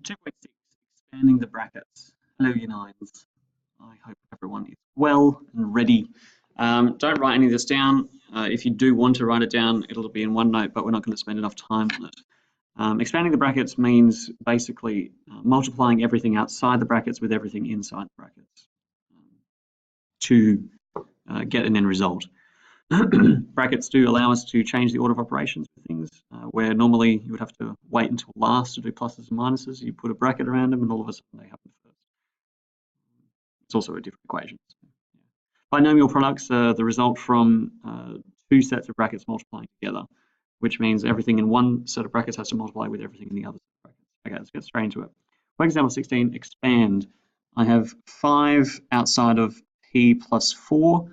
2.6, expanding the brackets. Hello, you nines. I hope everyone is well and ready. Don't write any of this down. If you do want to write it down, it'll be in OneNote, but we're not going to spend enough time on it. Expanding the brackets means basically multiplying everything outside the brackets with everything inside the brackets to get an end result. Brackets do allow us to change the order of operations for things, where normally you would have to wait until last to do pluses and minuses. You put a bracket around them and all of a sudden they happen first. It's also a different equation. Binomial products are the result from two sets of brackets multiplying together, which means everything in one set of brackets has to multiply with everything in the other set of brackets. Okay, let's get straight into it. For example 16, expand. I have 5 outside of p plus 4,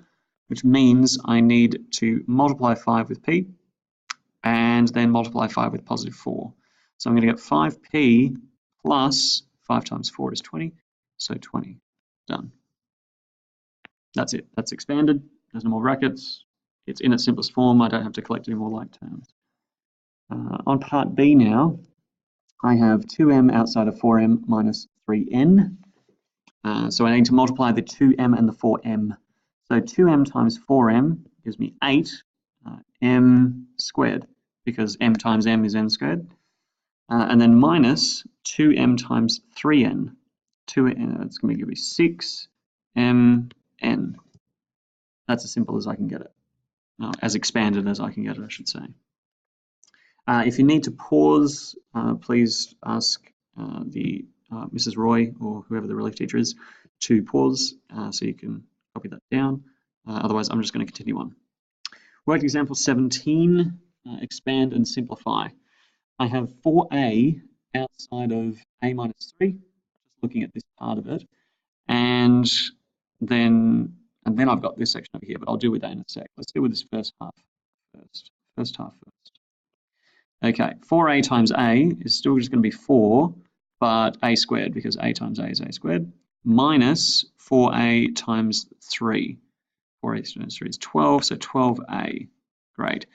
which means I need to multiply 5 with p and then multiply 5 with positive 4. So I'm going to get 5p plus 5 times 4 is 20, so 20. Done. That's it. That's expanded. There's no more brackets. It's in its simplest form. I don't have to collect any more like terms. On part B now, I have 2m outside of 4m minus 3n. So I need to multiply the 2m and the 4m. So 2m times 4m gives me 8 m squared, because m times m is n squared. And then minus 2m times 3n. It's going to give me 6mn. That's as simple as I can get it. As expanded as I can get it, I should say. If you need to pause, please ask Mrs. Roy or whoever the relief teacher is to pause so you can copy that down. Otherwise, I'm just going to continue on. Worked example 17, expand and simplify. I have 4a outside of a minus 3, just looking at this part of it, and then I've got this section over here, but I'll deal with that in a sec. Let's deal with this first half first. Okay, 4a times a is still just going to be 4, but a squared, because a times a is a squared, minus 4a times 3. 4a times 3 is 12, so 12a. Great.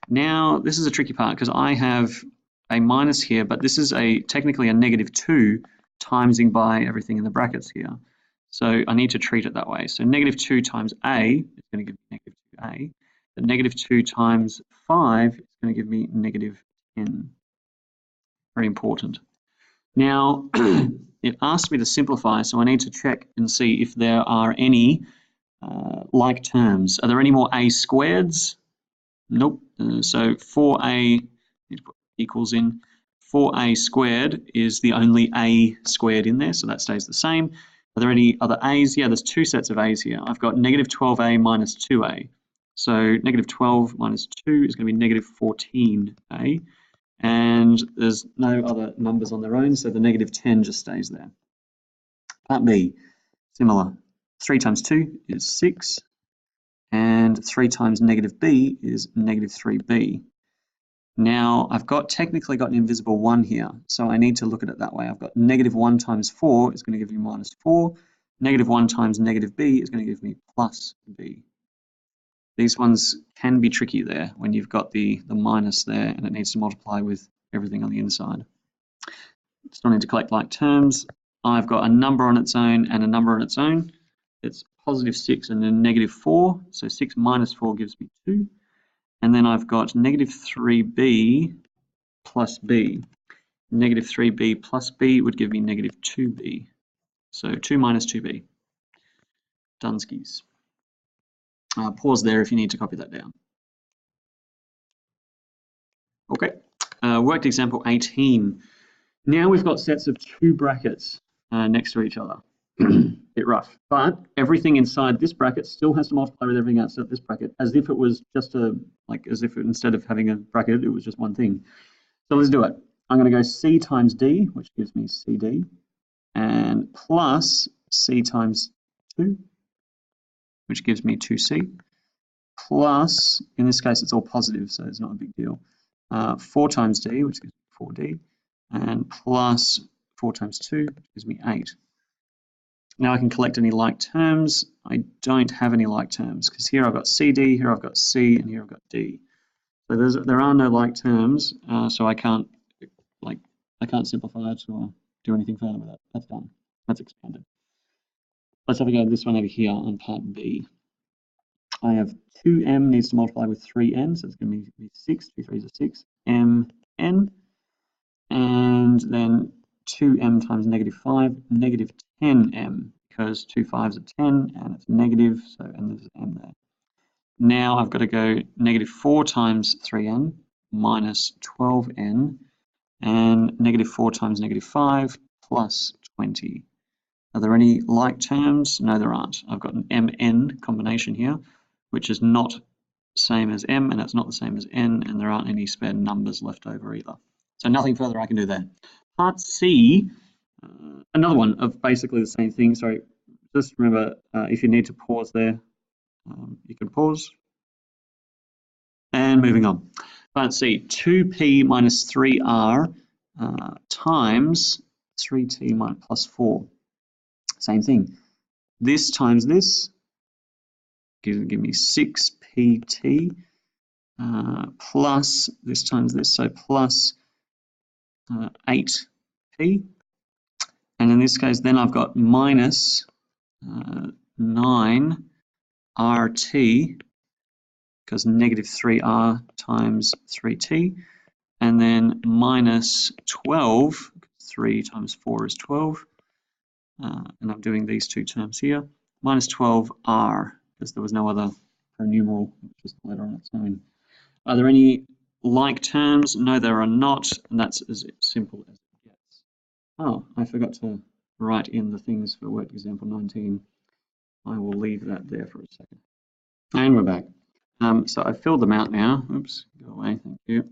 Now, this is a tricky part, because I have a minus here, but this is technically a negative 2 timesing by everything in the brackets here. So I need to treat it that way. So negative 2 times a is going to give me negative 2a. The negative 2 times 5 is going to give me negative 10. Very important. Now, it asks me to simplify, so I need to check and see if there are any like terms. Are there any more a squareds? Nope. So 4a, need to put equals in. 4a squared is the only a squared in there, so that stays the same. Are there any other a's? Yeah, there's two sets of a's here. I've got negative 12a minus 2a. So negative 12 minus 2 is going to be negative 14a. And there's no other numbers on their own, so the negative 10 just stays there. Part B, similar. 3 times 2 is 6. And 3 times negative b is negative 3b. Now, I've technically got an invisible 1 here, so I need to look at it that way. I've got negative 1 times 4 is going to give me minus 4. Negative 1 times negative b is going to give me plus b. These ones can be tricky there when you've got the minus there and it needs to multiply with everything on the inside. Still need to collect like terms. I've got a number on its own and a number on its own. It's positive 6 and then negative 4. So 6 minus 4 gives me 2. And then I've got negative 3b plus b. Negative 3b plus b would give me negative 2b. So 2 minus 2b. Dunskies. Pause there if you need to copy that down. Okay, worked example 18. Now we've got sets of 2 brackets next to each other. Bit rough, but everything inside this bracket still has to multiply with everything outside this bracket, as if it was just instead of having a bracket, it was just one thing. So let's do it. I'm going to go c times d, which gives me cd, and plus c times 2, which gives me 2c, plus, in this case it's all positive, so it's not a big deal, 4 times d, which gives me 4d, and plus 4 times 2, which gives me 8. Now I can collect any like terms. I don't have any like terms, because here I've got cd, here I've got c, and here I've got d. So there are no like terms, so I can't simplify it or do anything further with it. That's done. That's expanded. Let's have a go at this one over here on part B. I have 2m needs to multiply with 3n, so it's going to be 6, 2 3s are 6, mn, and then 2m times negative 5, negative 10m, because 2 5s are 10, and it's negative, so, and there's m there. Now I've got to go negative 4 times 3n minus 12n, and negative 4 times negative 5 plus 20. Are there any like terms? No, there aren't. I've got an mn combination here, which is not same as m, and it's not the same as n, and there aren't any spare numbers left over either. So nothing further I can do there. Part C, another one of basically the same thing. So just remember, if you need to pause there, you can pause. And moving on. Part C, 2p minus 3r times 3t plus 4. Same thing. This times this give me 6pt plus this times this, so plus 8p. And in this case, then I've got minus 9rt, because negative 3r times 3t, and then minus 12, 3 times 4 is 12, and I'm doing these two terms here, minus 12r, because there was no other numeral, just the letter on its own. Are there any like terms? No, there are not, and that's as simple as it gets. Oh, I forgot to write in the things for work example 19. I will leave that there for a second. And we're back. So I've filled them out now. Oops, go away, thank you.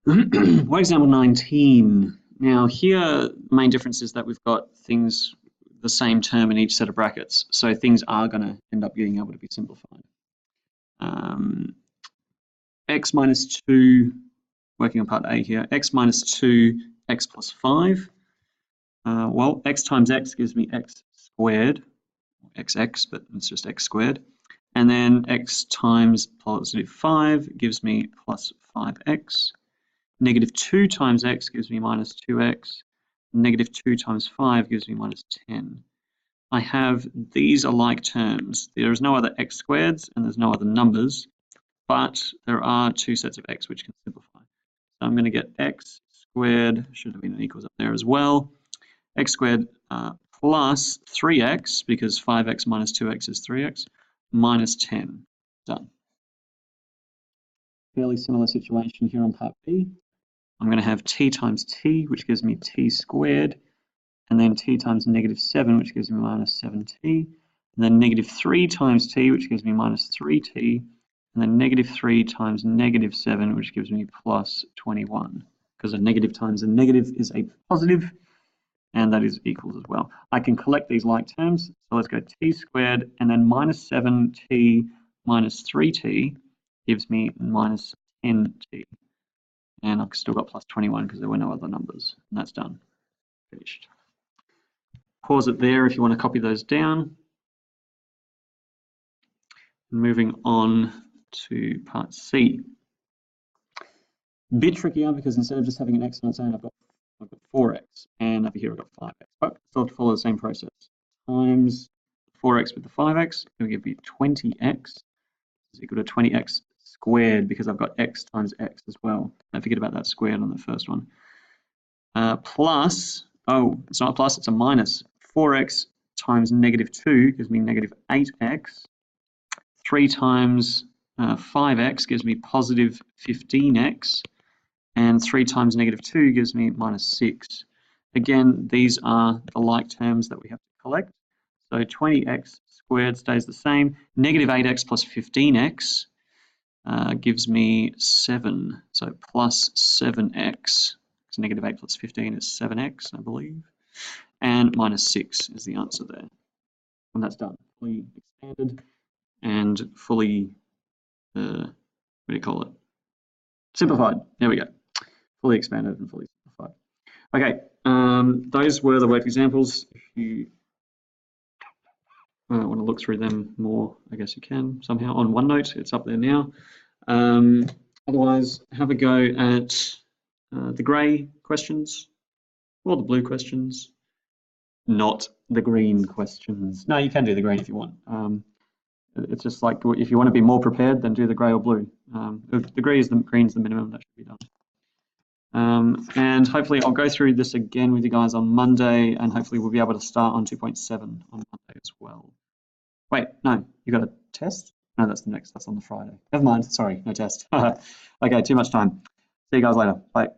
Work example 19. Now here, the main difference is that we've got things, the same term in each set of brackets. So things are going to end up being able to be simplified. X minus 2, working on part A here, x minus 2, x plus 5. Well, x times x gives me x squared, xx, but it's just x squared. And then x times positive 5 gives me plus 5x. Negative 2 times x gives me minus 2x. Negative 2 times 5 gives me minus 10. I have these alike terms. There is no other x squareds and there's no other numbers, but there are two sets of x which can simplify. So I'm going to get x squared, should have been an equals up there as well, x squared plus 3x, because 5x minus 2x is 3x, minus 10. Done. Fairly similar situation here on part B. I'm going to have t times t, which gives me t squared, and then t times negative 7, which gives me minus 7t, and then negative 3 times t, which gives me minus 3t, and then negative 3 times negative 7, which gives me plus 21, because a negative times a negative is a positive, and that is equals as well. I can collect these like terms, so let's go t squared, and then minus 7t minus 3t gives me minus 10t. And I've still got plus 21 because there were no other numbers, and that's done. Finished. Pause it there if you want to copy those down. Moving on to part C. Bit trickier because instead of just having an x on its own, I've got 4x, and over here I've got 5x. But still have to follow the same process. Times 4x with the 5x, it'll give me 20x is equal to 20x squared, because I've got x times x as well. Don't forget about that squared on the first one. Plus, oh, it's not a plus, it's a minus. 4x times negative 2 gives me negative 8x. 3 times 5x gives me positive 15x. And 3 times negative 2 gives me minus 6. Again, these are the like terms that we have to collect. So 20x squared stays the same. Negative 8x plus 15x gives me 7. So plus 7x. So negative 8 plus 15 is 7x, I believe. And minus 6 is the answer there. And that's done. Fully expanded and fully, what do you call it? Simplified. There we go. Fully expanded and fully simplified. Okay, those were the work examples. If you want to look through them more, I guess you can somehow on OneNote. It's up there now. Otherwise, have a go at the grey questions. All the blue questions, not the green questions. No, you can do the green if you want. It's just like if you want to be more prepared, then do the grey or blue. The green's the minimum that should be done. And hopefully I'll go through this again with you guys on Monday, and hopefully we'll be able to start on 2.7 on Monday as well. Wait, no, you got a test? No, that's on the Friday. Never mind, sorry, no test. Okay, too much time. See you guys later. Bye.